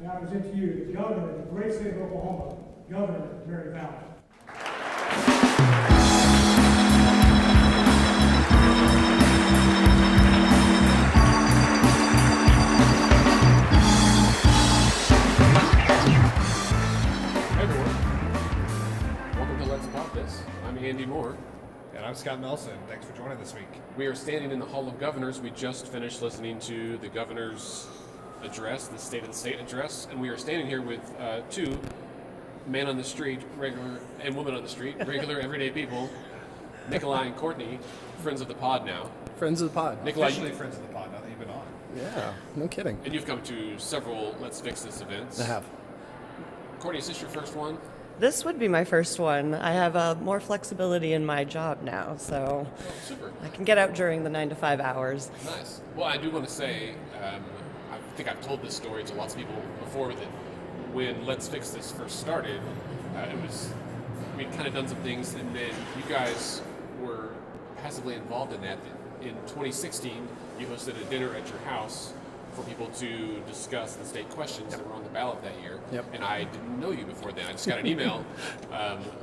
and I present to you the governor of the great state of Oklahoma, Governor Mary Fallin. Hey everyone, welcome to Let's Pop This. I'm Andy Moore. And I'm Scott Nelson. Thanks for joining this week. We are standing in the Hall of Governors. We just finished listening to the governor's address, the State of the State address, and we are standing here with two men on the street, regular, and women on the street, regular everyday people, Nikolai and Courtney, friends of the pod now. Friends of the pod. Nikolai, Officially friends of the pod, now that you've been on. Yeah, no kidding. and you've come to several Let's Fix This events. I have. Courtney, is this your first one? This would be my first one. I have more flexibility in my job now, so Oh, super. I can get out during the 9 to 5 hours. Nice. Well, I do want to say, I think I've told this story to lots of people before, that when Let's Fix This first started, we'd kind of done some things, and then you guys were passively involved in that. In 2016, you hosted a dinner at your house for people to discuss the state questions that were on the ballot that year. Yep. And I didn't know you before then. I just got an email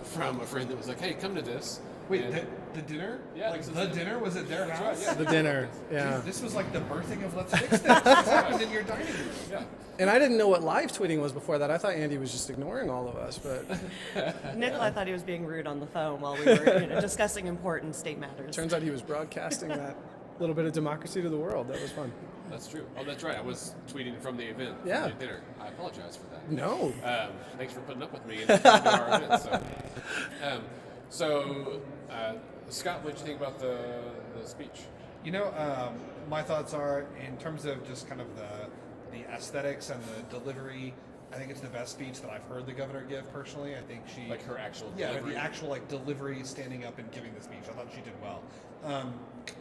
from a friend that was like, hey, come to this. Wait, And- the dinner? Yeah, Like this is the it. dinner? Was it their That's house? right, yeah. The dinner, yeah. Dude, this was like the birthing of Let's Fix This. This happened in your dining room. Yeah. And I didn't know what live tweeting was before that. I thought Andy was just ignoring all of us, but Nikolai thought he was being rude on the phone while we were discussing important state matters. turns out he was broadcasting that little bit of democracy to the world. That was fun. That's true. Oh, that's right. I was tweeting from the event. Yeah. From the dinner. I apologize for that. No. Thanks for putting up with me and coming to our event. So, Scott, what did you think about the speech? You know, my thoughts are, in terms of just kind of the aesthetics and the delivery, I think it's the best speech that I've heard the governor give personally. I think she... Like her actual Yeah, delivery? the actual delivery, standing up and giving the speech. I thought she did well.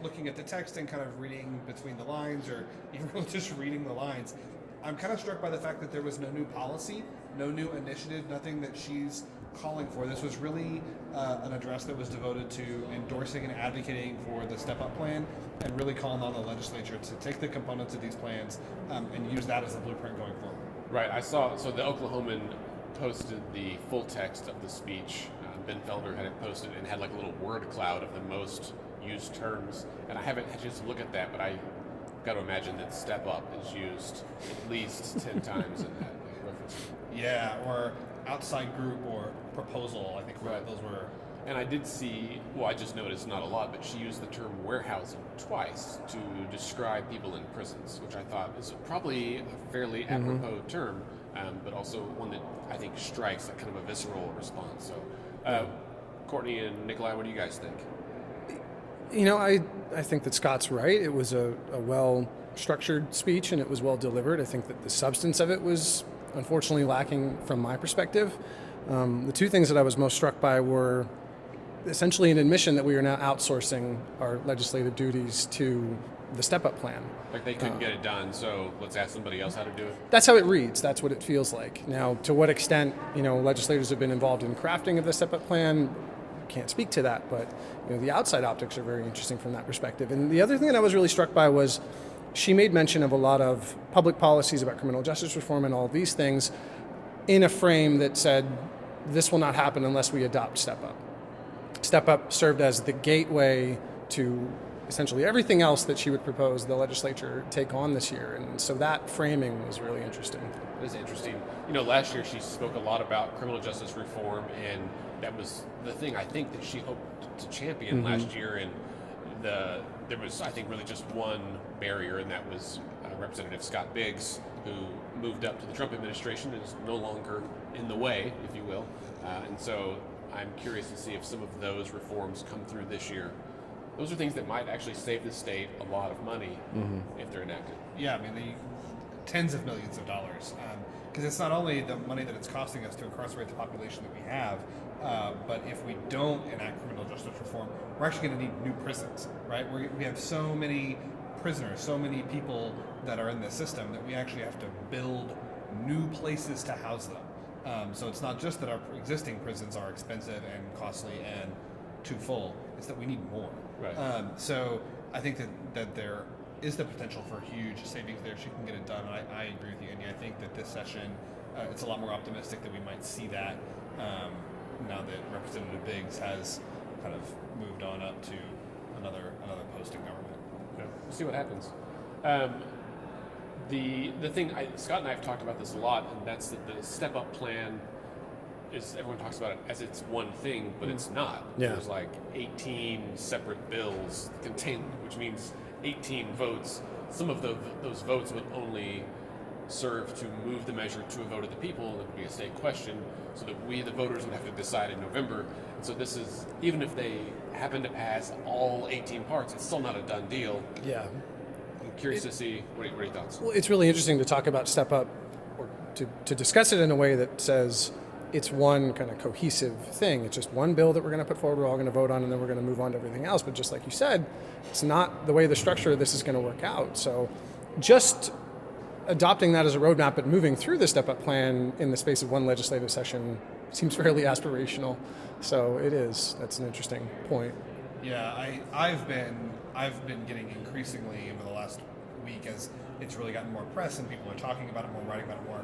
Looking at the text and kind of reading between the lines, or even just reading the lines, I'm kind of struck by the fact that there was no new policy, no new initiative, nothing that she's calling for. This was really an address that was devoted to endorsing and advocating for the Step Up plan, and really calling on the legislature to take the components of these plans and use that as a blueprint going forward. Right. I saw. So the Oklahoman posted the full text of the speech. Ben Felder had it posted and had like a little word cloud of the most used terms. And I haven't had a chance to look at that, but I got to imagine that "step up" is used at least 10 times in that reference. Yeah, or outside group or proposal. I think Right. those were. And I did see, well, I just noticed not a lot, but she used the term warehousing twice to describe people in prisons, which I thought is probably a fairly apropos term, but also one that I think strikes a kind of a visceral response. So, Courtney and Nikolai, what do you guys think? You know, I think that Scott's right. It was a well-structured speech, and it was well-delivered. I think that the substance of it was unfortunately lacking from my perspective. The two things that I was most struck by were essentially an admission that we are now outsourcing our legislative duties to the step-up plan. Like they couldn't get it done, so let's ask somebody else how to do it. That's how it reads. That's what it feels like. Now, to what extent, legislators have been involved in crafting of the step-up plan, can't speak to that, but the outside optics are very interesting from that perspective. And the other thing that I was really struck by was she made mention of a lot of public policies about criminal justice reform and all of these things in a frame that said this will not happen unless we adopt Step Up. Step Up served as the gateway to essentially everything else that she would propose the legislature take on this year. And so that framing was really interesting. It is interesting. Last year she spoke a lot about criminal justice reform, and that was the thing I think that she hoped to champion last year. And there was, I think, really just one barrier, and that was Representative Scott Biggs, who moved up to the Trump administration and is no longer in the way, if you will. And so I'm curious to see if some of those reforms come through this year. Those are things that might actually save the state a lot of money if they're enacted. Yeah, I mean, the tens of millions of dollars. Because it's not only the money that it's costing us to incarcerate the population that we have, but if we don't enact criminal justice reform, we're actually going to need new prisons, right? We have so many prisoners, so many people that are in the system that we actually have to build new places to house them. So it's not just that our existing prisons are expensive and costly and too full, it's that we need more. Right. So I think that is the potential for huge savings there. She can get it done. I agree with you, Andy. I think that this session, it's a lot more optimistic that we might see that now that Representative Biggs has kind of moved on up to another post in government. We'll see what happens. The thing, Scott and I have talked about this a lot, and that's that the step-up plan is, everyone talks about it as it's one thing, but it's not. Yeah. There's like 18 separate bills contained, which means 18 votes. Some of those votes would only serve to move the measure to a vote of the people, and it would be a state question, so that we, the voters, would have to decide in November. And so this is, even if they happen to pass all 18 parts, it's still not a done deal. Yeah. I'm curious to see, what are your thoughts? Well, it's really interesting to talk about step up, or to discuss it in a way that says it's one kind of cohesive thing. It's just one bill that we're going to put forward, we're all going to vote on, and then we're going to move on to everything else. But just like you said, it's not the way the structure of this is going to work out. So just adopting that as a roadmap, but moving through the step up plan in the space of one legislative session seems fairly aspirational. So it is. That's an interesting point. Yeah, I've been getting increasingly over the last week, as it's really gotten more press and people are talking about it more, writing about it more.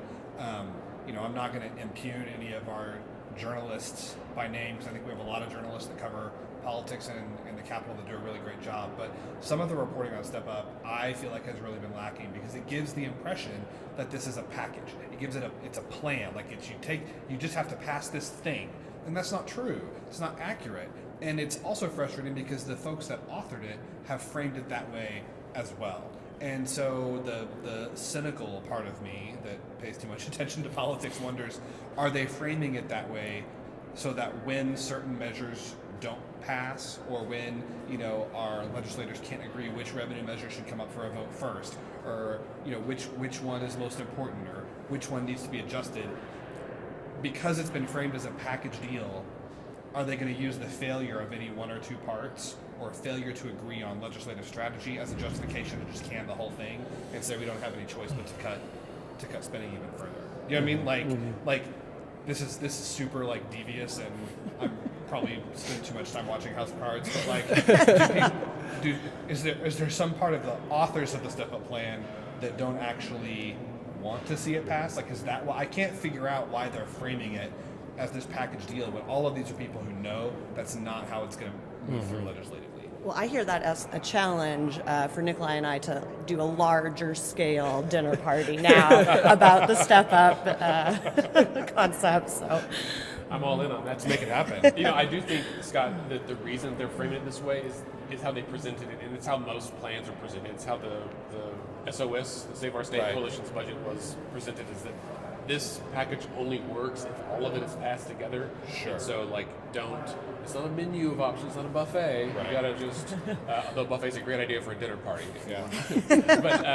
I'm not going to impugn any of our journalists by name, because I think we have a lot of journalists that cover politics in the Capitol that do a really great job. But some of the reporting on Step Up, I feel like has really been lacking, because it gives the impression that this is a package. It gives it's a plan. Like you just have to pass this thing, and that's not true. It's not accurate, and it's also frustrating because the folks that authored it have framed it that way as well. And so the cynical part of me that pays too much attention to politics wonders, are they framing it that way so that when certain measures don't pass, or when our legislators can't agree which revenue measure should come up for a vote first, or which one is most important, or which one needs to be adjusted, because it's been framed as a package deal, are they going to use the failure of any one or two parts, or failure to agree on legislative strategy, as a justification to just can the whole thing and say we don't have any choice but to cut spending even further? You know what I mean? Like this is super like devious, and I'm probably spend too much time watching House of Cards, but like is there some part of the authors of the Step Up plan that don't actually want to see it pass? Like, is that why? I can't figure out why they're framing it as this package deal when all of these are people who know that's not how it's going to move through legislatively. Well, I hear that as a challenge for Nikolai and I to do a larger scale dinner party now about the Step Up concept. So I'm all in on that. To make it happen. I do think, Scott, that the reason they're framing it this way is how they presented it, and it's how most plans are presented. It's how the SOS, the Save Our State Right. Coalition's budget, was presented, is that this package only works if all of it is passed together. Sure. And so, it's not a menu of options, it's not a buffet. Right. You gotta just, although buffet's a great idea for a dinner party. Yeah. But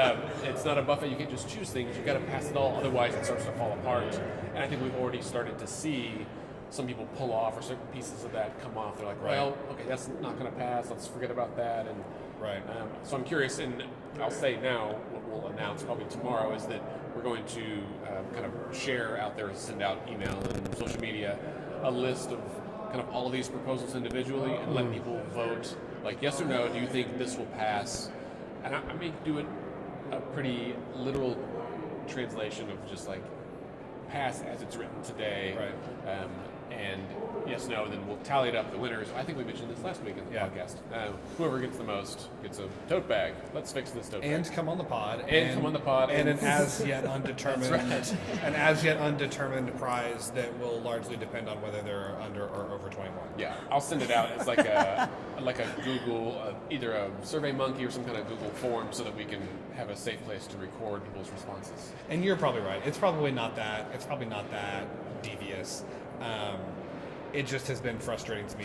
it's not a buffet. You can't just choose things. You got to pass it all. Otherwise, it starts to fall apart. And I think we've already started to see some people pull off, or certain pieces of that come off. They're like, well, okay, that's not going to pass. Let's forget about that. And Right. so I'm curious, and I'll say now, what we'll announce probably tomorrow is that we're going to kind of share out there, send out email and social media, a list of kind of all of these proposals individually, and let people vote, like yes or no, do you think this will pass? And I may do a pretty literal translation of just like pass as it's written today. Right. And yes, no, then we'll tally it up, the winners. I think we mentioned this last week in the podcast. Whoever gets the most gets a tote bag. Let's fix this tote bag. And come on the pod. And come on the pod. And an as yet undetermined, That's right. an as yet undetermined prize that will largely depend on whether they're under or over 21. Yeah, I'll send it out as like a Google, either a Survey Monkey or some kind of Google form, so that we can have a safe place to record people's responses. And you're probably right. It's probably not that devious. It just has been frustrating to me.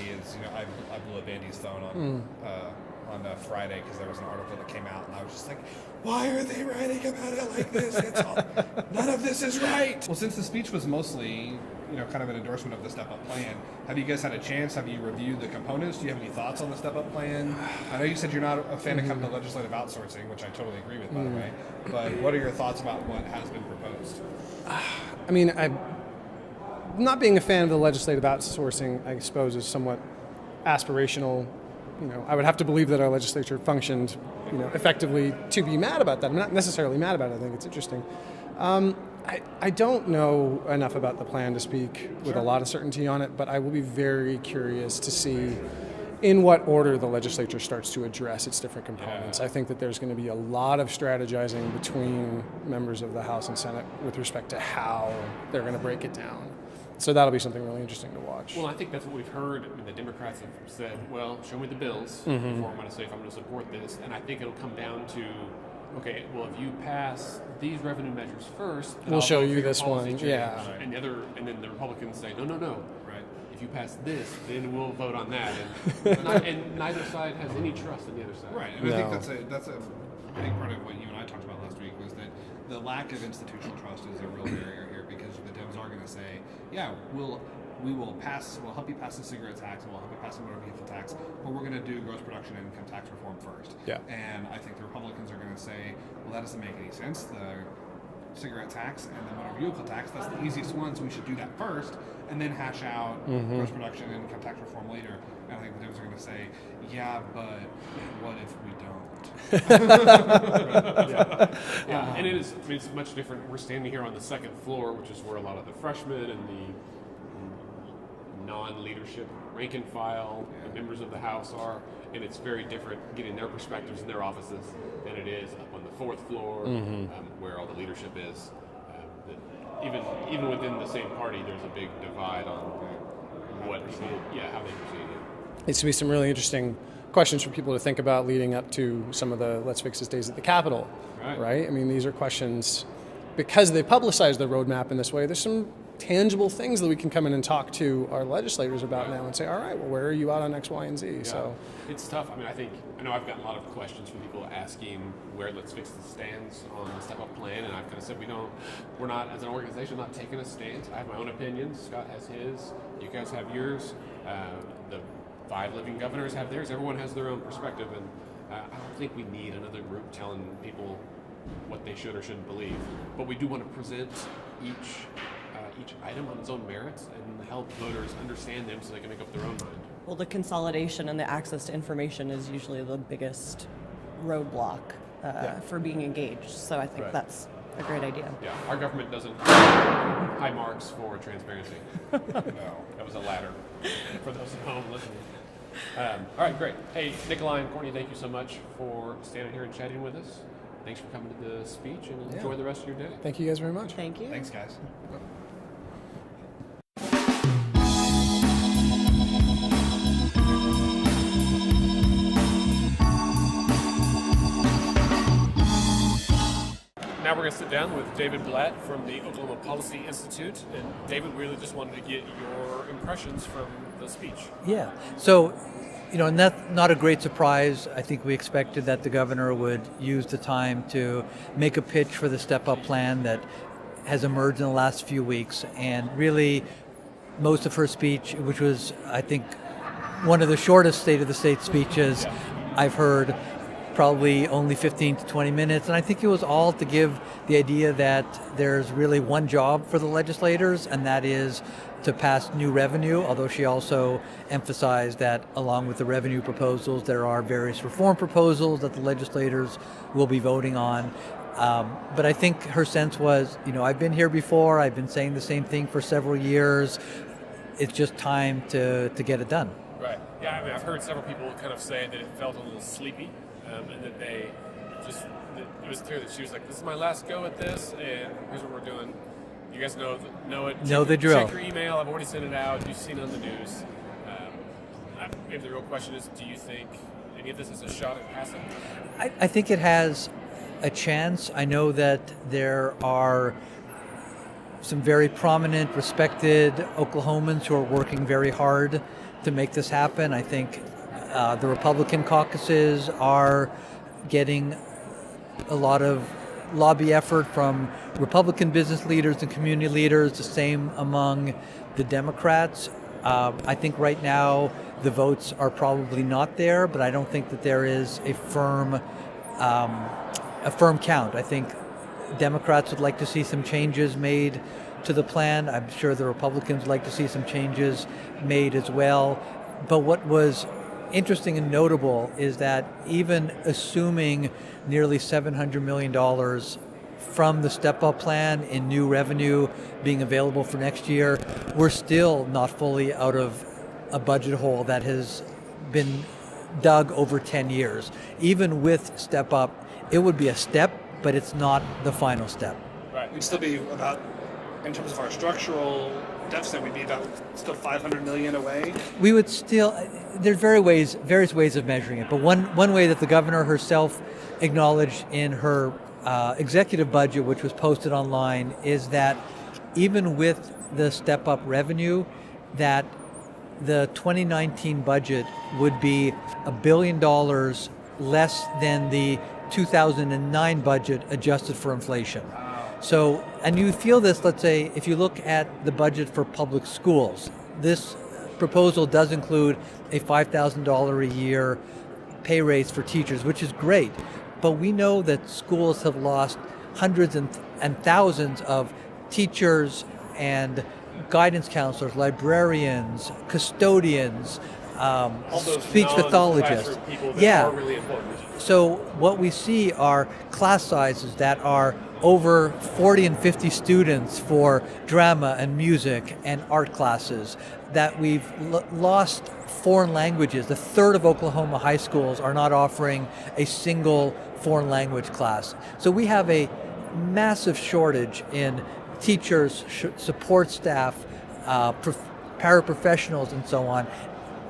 I blew up Andy's phone on Friday because there was an article that came out, and I was just like, why are they writing about it like this? None of this is right. Well, since the speech was mostly kind of an endorsement of the Step Up plan, have you guys had a chance? Have you reviewed the components? Do you have any thoughts on the Step Up plan? I know you said you're not a fan of coming to legislative outsourcing, which I totally agree with, by the way. But what are your thoughts about what has been proposed? I mean, not being a fan of the legislative outsourcing, I suppose, is somewhat aspirational I would have to believe that our legislature functioned, effectively to be mad about that. I'm not necessarily mad about it. I think it's interesting. I don't know enough about the plan to speak with a lot of certainty on it, but I will be very curious to see in what order the legislature starts to address its different components. I think that there's going to be a lot of strategizing between members of the House and Senate with respect to how they're going to break it down. So that'll be something really interesting to watch. Well, I think that's what we've heard. I mean, the Democrats have said, well, show me the bills before I'm going to say if I'm going to support this. And I think it'll come down to, okay, well, if you pass these revenue measures first, then We'll I'll show vote you for your this policy one, change. yeah. And then the Republicans say, no. Right. If you pass this, then we'll vote on that. And neither side has any trust in the other side. Right, and No. I think that's a big part of what you and I talked about last week was that the lack of institutional trust is a real barrier here because the Dems are going to say, yeah, we'll help you pass the cigarette tax and we'll help you pass the motor vehicle tax, but we're going to do gross production and income tax reform first. Yeah. And I think the Republicans are going to say, well, that doesn't make any sense. The cigarette tax and the motor vehicle tax, that's the easiest one, so we should do that first and then hash out gross production and income tax reform later. And I think the Dems are going to say, yeah, but what if we don't? Yeah, and it's much different. We're standing here on the second floor, which is where a lot of the freshmen and the non-leadership rank and file members of the House are, and it's very different getting their perspectives in their offices than it is up on the fourth floor where all the leadership is. Even within the same party, there's a big divide on what people, how they proceed. Needs to be some really interesting questions for people to think about leading up to some of the Let's Fix This days at the Capitol, right? I mean, these are questions, because they publicize the roadmap in this way, there's some tangible things that we can come in and talk to our legislators about now and say, all right, well, where are you out on X, Y, and Z? Yeah. So it's tough. I mean, I know I've gotten a lot of questions from people asking where Let's Fix This stands on the Step Up plan, and I've kind of said we're not, as an organization, not taking a stance. I have my own opinions. Scott has his. You guys have yours. The 5 living governors have theirs. Everyone has their own perspective, and I don't think we need another group telling people what they should or shouldn't believe. But we do want to present each item on its own merits and help voters understand them so they can make up their own mind. Well, the consolidation and the access to information is usually the biggest roadblock for being engaged. So I think that's a great idea. Yeah, our government doesn't high marks for transparency. No, that was a ladder for those at home listening. All right, great. Hey, Nikolai and Courtney, thank you so much for standing here and chatting with us. Thanks for coming to the speech, and enjoy the rest of your day. thank you guys very much. Thank you. Thanks, guys. Now we're going to sit down with David Blatt from the Oklahoma Policy Institute. And David, we really just wanted to get your impressions from the speech. Yeah. So, and that's not a great surprise. I think we expected that the governor would use the time to make a pitch for the Step Up plan that has emerged in the last few weeks. And really, most of her speech, which was, I think, one of the shortest State of the State speeches I've heard, probably only 15 to 20 minutes. And I think it was all to give the idea that there's really one job for the legislators, and that is to pass new revenue, although she also emphasized that along with the revenue proposals, there are various reform proposals that the legislators will be voting on. But I think her sense was, I've been here before, I've been saying the same thing for several years. It's just time to get it done. Right. Yeah, I mean, I've heard several people kind of say that it felt a little sleepy, and that it was clear that she was like, this is my last go at this, and here's what we're doing. You guys know it. Know the drill. Check your email. I've already sent it out. You've seen it on the news. Maybe the real question is, do you think any of this is a shot at passing? I think it has a chance. I know that there are some very prominent, respected Oklahomans who are working very hard to make this happen. I think the Republican caucuses are getting a lot of lobby effort from Republican business leaders and community leaders, the same among the Democrats. I think right now the votes are probably not there, but I don't think that there is a firm count. I think Democrats would like to see some changes made to the plan. I'm sure the Republicans would like to see some changes made as well. But what was interesting and notable is that even assuming nearly $700 million from the step-up plan in new revenue being available for next year, we're still not fully out of a budget hole that has been dug over 10 years. Even with step-up, it would be a step, but it's not the final step. We'd still be about, in terms of our structural deficit, we'd be about still 500 million away. We would still, there's various ways of measuring it, but one way that the governor herself acknowledged in her executive budget, which was posted online, is that even with the step-up revenue, that the 2019 budget would be $1 billion less than the 2009 budget adjusted for inflation. So, and you feel this, let's say, if you look at the budget for public schools, this proposal does include a $5,000 a year pay raise for teachers, which is great. But we know that schools have lost hundreds and thousands of teachers and guidance counselors, librarians, custodians, speech pathologists. People that Yeah. are really important. So what we see are class sizes that are over 40 and 50 students for drama and music and art classes, that we've lost foreign languages. A third of Oklahoma high schools are not offering a single foreign language class. So we have a massive shortage in teachers, support staff, paraprofessionals, and so on.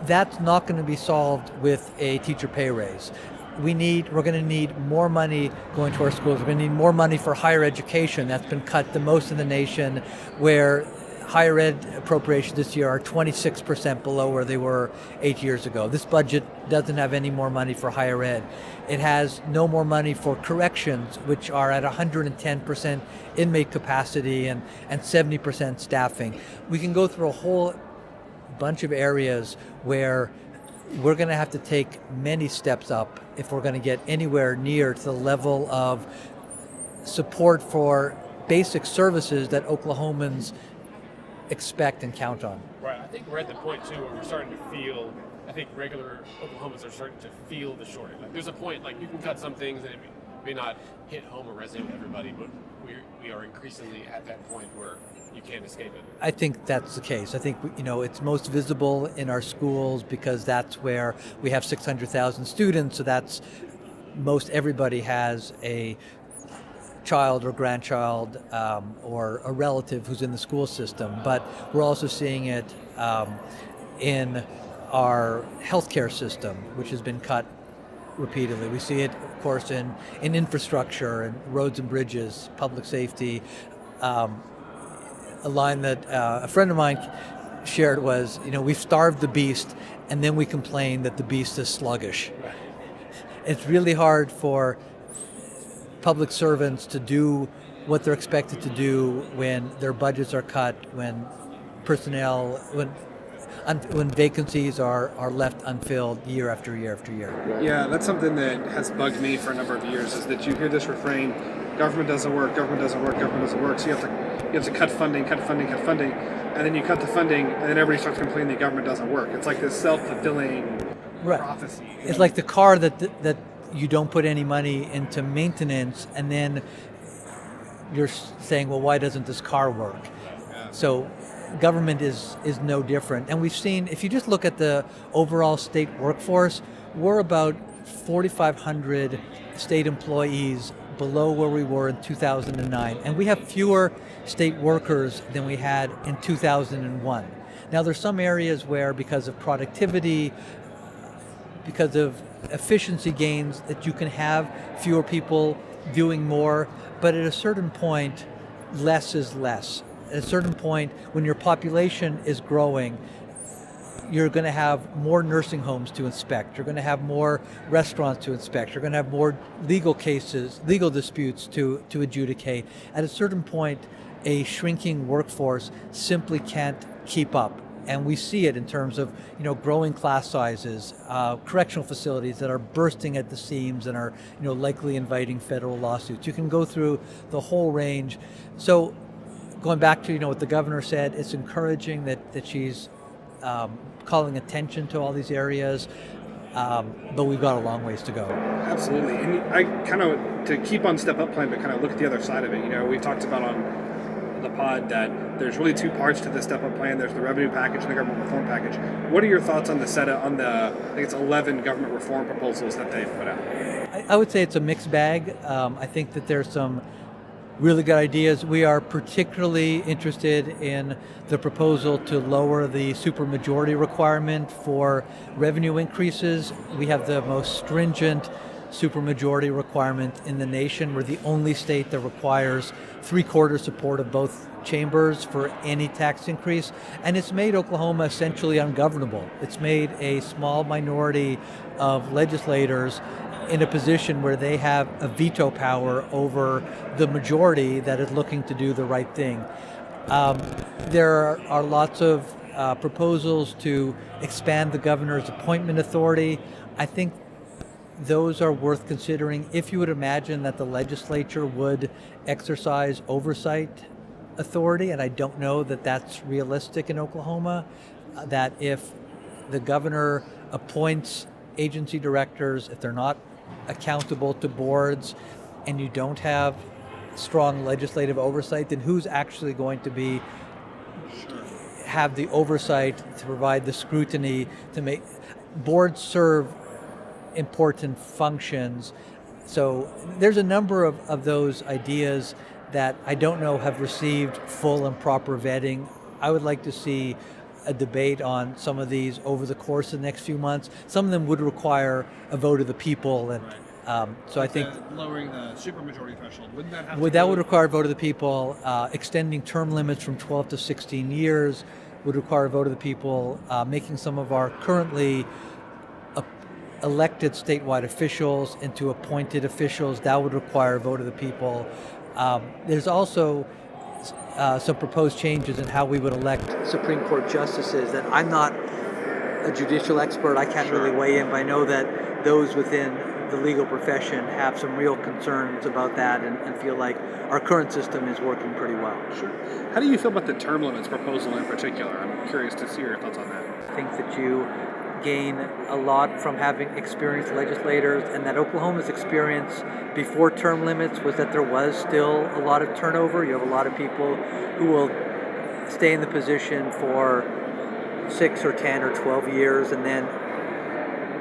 That's not going to be solved with a teacher pay raise. We're going to need more money going to our schools. We're going to need more money for higher education. That's been cut the most in the nation, where higher ed appropriations this year are 26% below where they were 8 years ago. This budget doesn't have any more money for higher ed. It has no more money for corrections, which are at 110% inmate capacity and 70% staffing. We can go through a whole bunch of areas where we're going to have to take many steps up if we're going to get anywhere near to the level of support for basic services that Oklahomans expect and count on. Right. I think we're at the point too where we're starting to feel. I think regular Oklahomans are starting to feel the shortage. Like there's a point, like you can cut some things and it may not hit home or resonate with everybody, but we are increasingly at that point where you can't escape it. I think that's the case. I think it's most visible in our schools because that's where we have 600,000 students. So that's most everybody has a child or grandchild or a relative who's in the school system. But we're also seeing it in our healthcare system, which has been cut repeatedly. We see it, of course, in infrastructure and roads and bridges, public safety. A line that a friend of mine shared was, we've starved the beast and then we complain that the beast is sluggish. It's really hard for public servants to do what they're expected to do when their budgets are cut, when personnel, when vacancies are left unfilled year after year after year. Yeah, that's something that has bugged me for a number of years, is that you hear this refrain, government doesn't work, government doesn't work, government doesn't work. So you have to cut funding, and then you cut the funding, and then everybody starts complaining the government doesn't work. It's like this self-fulfilling prophecy. It's like the car that you don't put any money into maintenance, and then you're saying, well, why doesn't this car work? Yeah. So government is no different. And we've seen, if you just look at the overall state workforce, we're about 4,500 state employees below where we were in 2009. And we have fewer state workers than we had in 2001. Now there's some areas where, because of productivity, because of efficiency gains, that you can have fewer people doing more, but at a certain point, less is less. At a certain point, when your population is growing, you're going to have more nursing homes to inspect. You're going to have more restaurants to inspect. You're going to have more legal cases, legal disputes to adjudicate. At a certain point, a shrinking workforce simply can't keep up. And we see it in terms of growing class sizes, correctional facilities that are bursting at the seams and are likely inviting federal lawsuits. You can go through the whole range. So going back to what the governor said, it's encouraging that she's calling attention to all these areas. but we've got a long ways to go. Absolutely. And I kind of, to keep on Step Up Plan, but kind of look at the other side of it. You know, we talked about on the pod that there's really two parts to the Step Up Plan. There's the revenue package and the government reform package. What are your thoughts on I think it's 11 government reform proposals that they've put out? I would say it's a mixed bag. I think that there's some really good ideas. We are particularly interested in the proposal to lower the supermajority requirement for revenue increases. We have the most stringent supermajority requirement in the nation. We're the only state that requires 3/4 support of both chambers for any tax increase, and it's made Oklahoma essentially ungovernable. It's made a small minority of legislators in a position where they have a veto power over the majority that is looking to do the right thing. There are lots of proposals to expand the governor's appointment authority. I think those are worth considering. If you would imagine that the legislature would exercise oversight authority, and I don't know that that's realistic in Oklahoma, that if the governor appoints agency directors, if they're not accountable to boards, and you don't have strong legislative oversight, then who's actually going to have the oversight to provide the scrutiny to make boards serve important functions? So there's a number of those ideas that I don't know have received full and proper vetting. I would like to see a debate on some of these over the course of the next few months. Some of them would require a vote of the people, and so I think lowering the supermajority threshold, wouldn't that have would require a vote of the people. Extending term limits from 12 to 16 years would require a vote of the people. Making some of our currently elected statewide officials into appointed officials, that would require a vote of the people. There's also some proposed changes in how we would elect Supreme Court justices that I'm not a judicial expert. I can't really weigh in, but I know that those within the legal profession have some real concerns about that and feel like our current system is working pretty well. Sure. How do you feel about the term limits proposal in particular? I'm curious to see your thoughts on that. I think that you gain a lot from having experienced legislators, and that Oklahoma's experience before term limits was that there was still a lot of turnover. You have a lot of people who will stay in the position for 6 or 10 or 12 years, and then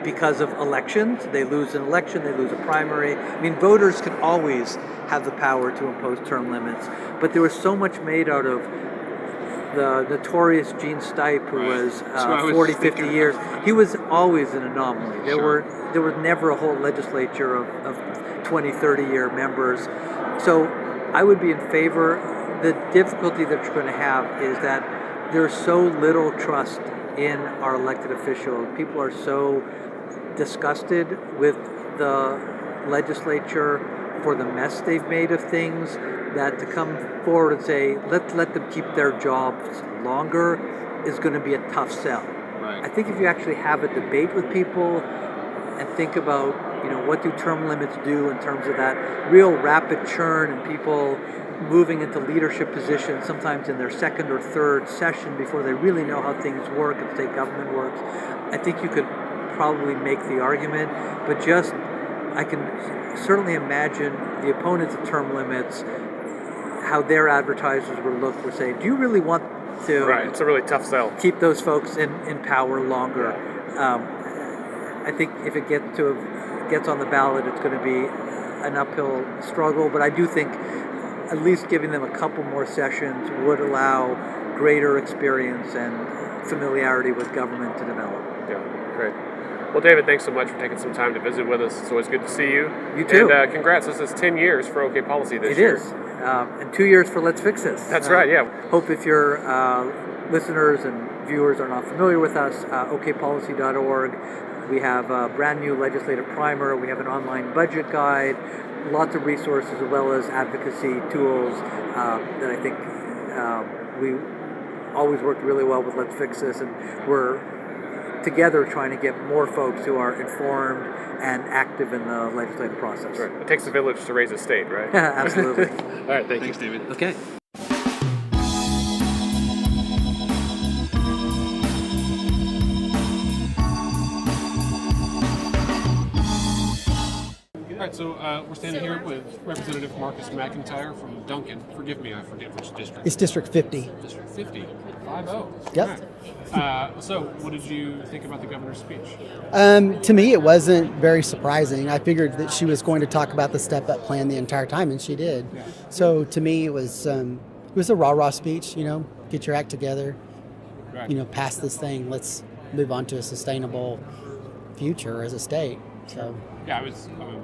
because of elections, they lose an election, they lose a primary. I mean, voters can always have the power to impose term limits, but there was so much made out of the notorious Gene Stipe, who was 40, 50 years. He was always an anomaly. There was never a whole legislature of 20, 30-year members. So I would be in favor. The difficulty that you're going to have is that there's so little trust in our elected officials. People are so disgusted with the legislature for the mess they've made of things, that to come forward and say, let them keep their jobs longer is going to be a tough sell. Right. I think if you actually have a debate with people and think about, what do term limits do in terms of that real rapid churn and people moving into leadership positions sometimes in their second or third session before they really know how things work and state government works, I think you could probably make the argument, but I can certainly imagine the opponents of term limits, how their advertisers would say, do you really want to It's a really tough sell. keep those folks in power longer? I think if it gets on the ballot, it's going to be an uphill struggle, but I do think at least giving them a couple more sessions would allow greater experience and familiarity with government to develop. Yeah, great. Well, David, thanks so much for taking some time to visit with us. It's always good to see you. You too. And congrats, this is 10 years for OK Policy this It year. is. And 2 years for Let's Fix This. That's right, yeah. Hope if your listeners and viewers are not familiar with us, okpolicy.org. We have a brand new legislative primer. We have an online budget guide, lots of resources as well as advocacy tools that I think we always worked really well with Let's Fix This, and we're together trying to get more folks who are informed and active in the legislative process. That's right. It takes a village to raise a state, right? Absolutely. All right, thanks, David. Okay. right, so we're standing here with Representative Marcus McIntyre from Duncan. Forgive me, I forget which district. It's District 50. District 50. 5-0. Yep. All right. So, what did you think about the governor's speech? To me, it wasn't very surprising. I figured that she was going to talk about the step-up plan the entire time, and she did. So to me, it was a rah-rah speech. Get your act together. Right. Pass this thing. Let's move on to a sustainable future as a state. So Yeah, I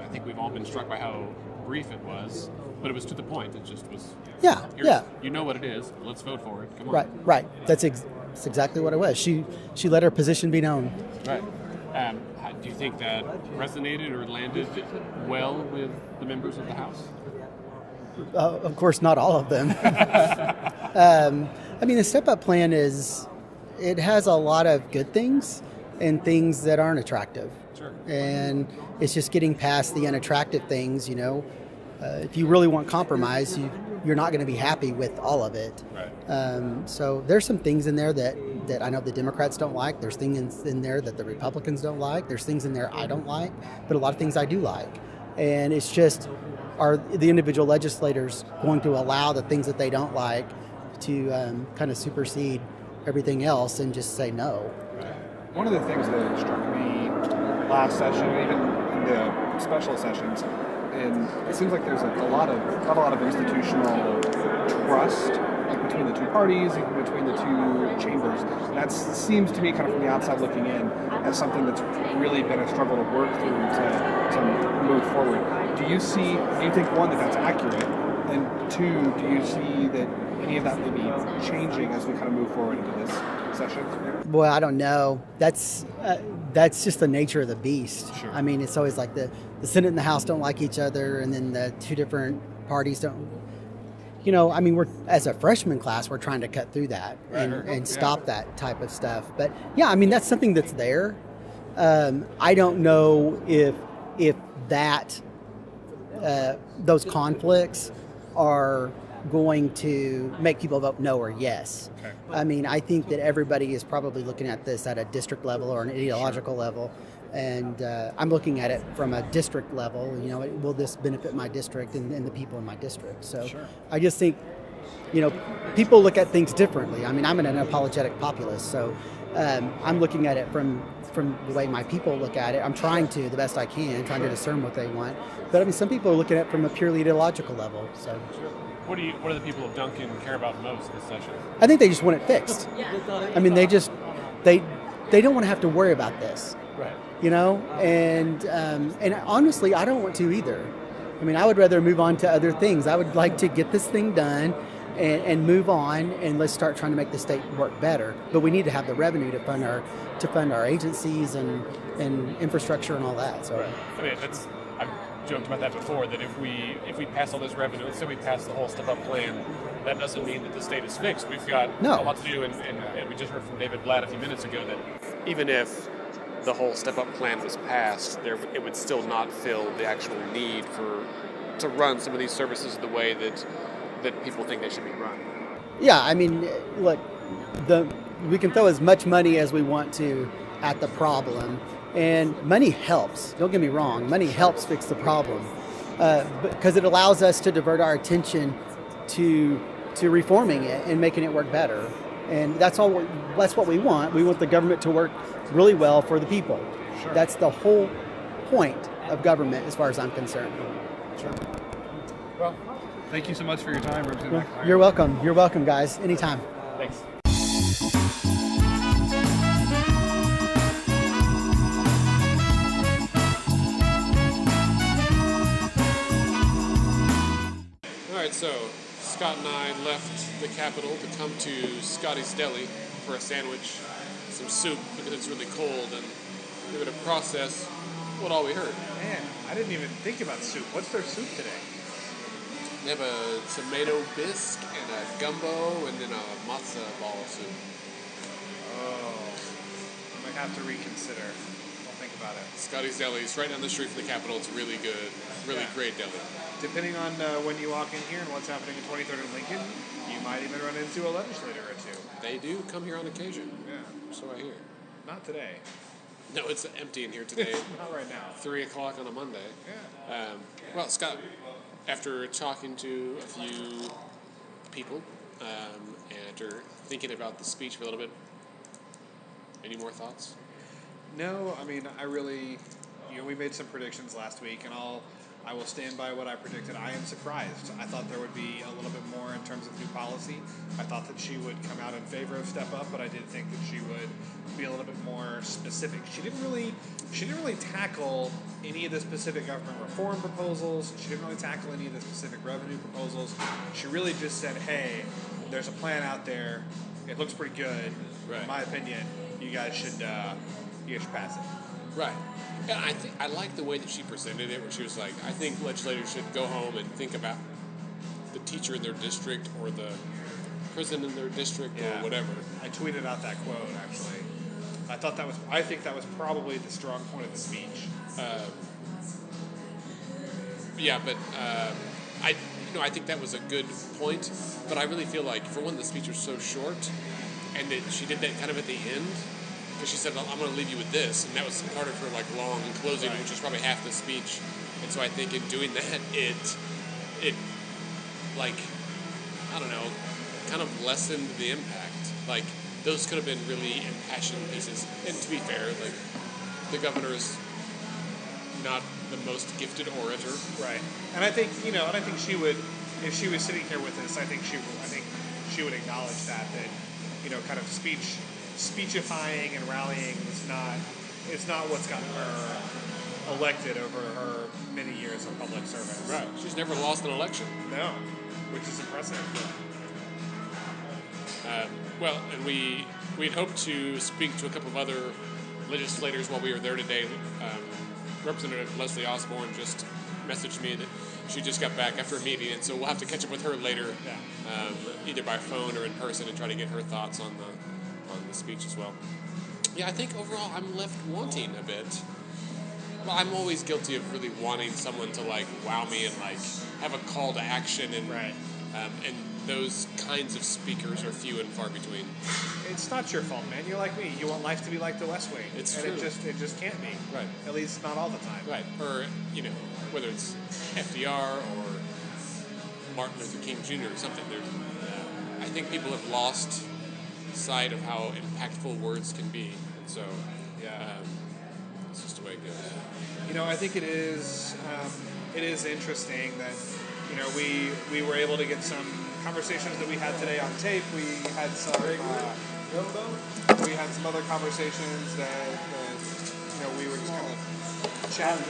think we've all been struck by how brief it was, but it was to the point. It just was. yeah. You know what it is. Let's vote for it. Come on. Right. That's exactly what it was. She let her position be known. Right. Do you think that resonated or landed well with the members of the House? Of course, not all of them. The step-up plan it has a lot of good things and things that aren't attractive. Sure. And it's just getting past the unattractive things, If you really want compromise, you're not going to be happy with all of it. Right. So there's some things in there that I know the Democrats don't like. There's things in there that the Republicans don't like. There's things in there I don't like, but a lot of things I do like. And it's just, are the individual legislators going to allow the things that they don't like to kind of supersede everything else and just say no? One of the things that struck me last session, even in the special sessions, and it seems like there's not a lot of institutional trust, like between the two parties, even between the two chambers. That seems to me, kind of from the outside looking in, as something that's really been a struggle to work through to move forward. Do you think, one, that's accurate, and two, do you see that any of that may be changing as we kind of move forward into this session? Boy, I don't know. That's just the nature of the beast. Sure. It's always like the Senate and the House don't like each other, and then the two different parties don't. We're, as a freshman class, we're trying to cut through that and stop that type of stuff. But yeah, that's something that's there. I don't know if that those conflicts are going to make people vote no or yes. Okay. I think that everybody is probably looking at this at a district level or an ideological level, and I'm looking at it from a district level. Will this benefit my district and the people in my district? So I just think, people look at things differently. I'm an unapologetic populist, so I'm looking at it from the way my people look at it. I'm trying to, the best I can, trying to discern what they want. But some people are looking at it from a purely ideological level. So What do the people of Duncan care about most this session? I think they just want it fixed. They don't want to have to worry about this. Right. And honestly, I don't want to either. I would rather move on to other things. I would like to get this thing done and move on, and let's start trying to make the state work better. But we need to have the revenue to fund our agencies and infrastructure and all that. So I've joked about that before, that if we pass all this revenue, let's say we pass the whole step-up plan, that doesn't mean that the state is fixed. We've got a lot to do, and we just heard from David Blatt a few minutes ago that even if the whole step-up plan was passed, it would still not fill the actual need to run some of these services the way that people think they should be run. Yeah, look, we can throw as much money as we want to at the problem, and money helps. Don't get me wrong, money helps fix the problem, because it allows us to divert our attention to reforming it and making it work better. And that's what we want. We want the government to work really well for the people. Sure. That's the whole point of government, as far as I'm concerned. Sure. Well, thank you so much for your time, Representative McIntyre. You're welcome. You're welcome, guys. Anytime. Thanks. All right, so Scott and I left the Capitol to come to Scotty's Deli for a sandwich, some soup, because it's really cold, and we were to process all we heard. Man, I didn't even think about soup. What's their soup today? They have a tomato bisque and a gumbo and then a matzo ball soup. Oh, I might have to reconsider. I'll think about it. Scotty's Deli is right down the street from the Capitol. It's really good, really great deli. Depending on when you walk in here and what's happening in 23rd and Lincoln, you might even run into a legislator or two. They do come here on occasion, Yeah, so I hear. not today. No, it's empty in here today. Not right now. 3 o'clock on a Monday. Yeah. Well, Scott, after talking to a few people and after thinking about the speech for a little bit, any more thoughts? No, I mean, I really, we made some predictions last week, and I will stand by what I predicted. I am surprised. I thought there would be a little bit more in terms of new policy. I thought that she would come out in favor of Step Up, but I did think that she would be a little bit more specific. She didn't really tackle any of the specific government reform proposals. She didn't really tackle any of the specific revenue proposals. She really just said, "Hey, there's a plan out there. It looks pretty good. Right. In my opinion, you guys should pass it." Right. And I like the way that she presented it, where she was like, I think legislators should go home and think about the teacher in their district or the prison in their district or whatever. I tweeted out that quote, actually. I think that was probably the strong point of the speech. I think that was a good point, but I really feel like, for one, the speech was so short, and that she did that kind of at the end, because she said, I'm going to leave you with this, and that was part of her long closing, which is probably half the speech. And so I think in doing that, it I don't know, kind of lessened the impact. Like, those could have been really impassioned pieces. And to be fair, the governor is not the most gifted orator. Right. And I think, she would, if she was sitting here with us, I think she would acknowledge that kind of speechifying and rallying is not what's gotten her elected over her many years of public service. Right. She's never lost an election. No, which is impressive. And we'd hoped to speak to a couple of other legislators while we were there today. Representative Leslie Osborne just messaged me that she just got back after a meeting, and so we'll have to catch up with her later, either by phone or in person, and try to get her thoughts on the speech as well. Yeah, I think overall I'm left wanting a bit. Well, I'm always guilty of really wanting someone to wow me and have a call to action, and and those kinds of speakers are few and far between. It's not your fault, man. You're like me. You want life to be like the West Wing. It's true. true. It just can't be. Right. At least not all the time. Right. Or, whether it's FDR or Martin Luther King Jr. or something, I think people have lost sight of how impactful words can be. And so, it's just the way it goes. I think it is interesting that, we were able to get some conversations that we had today on tape. We had some other conversations that we were just kind of chatting.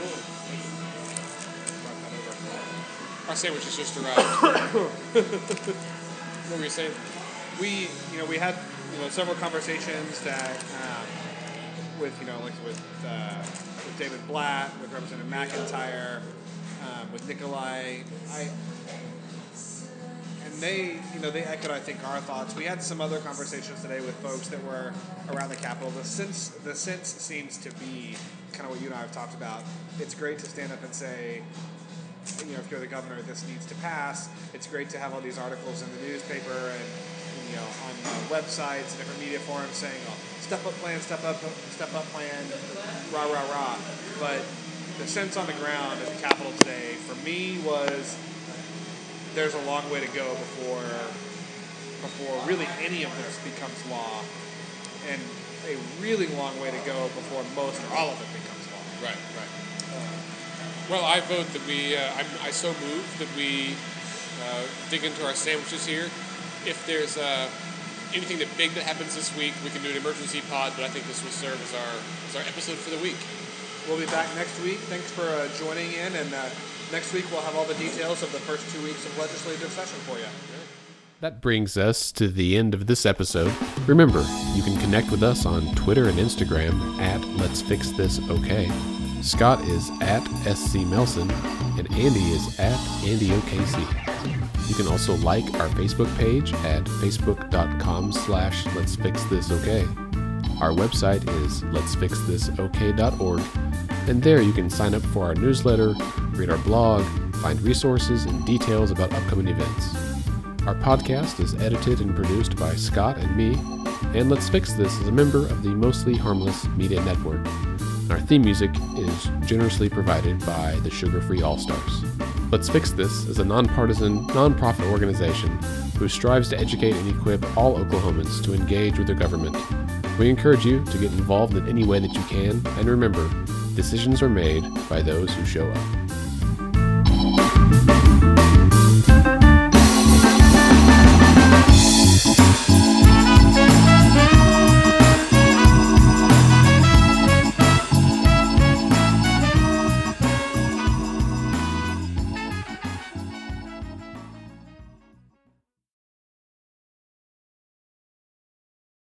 Our sandwich has just arrived. What were you saying? We had several conversations that with David Blatt, with Representative McIntyre, with Nikolai, and they echoed, I think, our thoughts. We had some other conversations today with folks that were around the Capitol. The sense seems to be kind of what you and I have talked about. It's great to stand up and say, if you're the governor, this needs to pass. It's great to have all these articles in the newspaper and on websites and different media forums saying, step up plan, rah, rah, rah. But the sense on the ground at the Capitol today, for me, was there's a long way to go before really any of this becomes law, and a really long way to go before most or all of it becomes law. Right. Well, I vote that I so move that we dig into our sandwiches here. If there's anything big that happens this week, we can do an emergency pod, but I think this will serve as our episode for the week. We'll be back next week. Thanks for joining in, and next week we'll have all the details of the first 2 weeks of legislative session for you. That brings us to the end of this episode. Remember, you can connect with us on Twitter and Instagram at Let's Fix This OK. Scott is at SC Melson, and Andy is at AndyOKC. You can also like our Facebook page at facebook.com/Let's Fix This OK. Our website is letsfixthisok.org, and there you can sign up for our newsletter, read our blog, find resources and details about upcoming events. Our podcast is edited and produced by Scott and me, and Let's Fix This is a member of the Mostly Harmless Media Network. Our theme music is generously provided by the Sugar Free All-Stars. Let's Fix This is a nonpartisan, nonprofit organization who strives to educate and equip all Oklahomans to engage with their government. We encourage you to get involved in any way that you can, and remember, decisions are made by those who show up.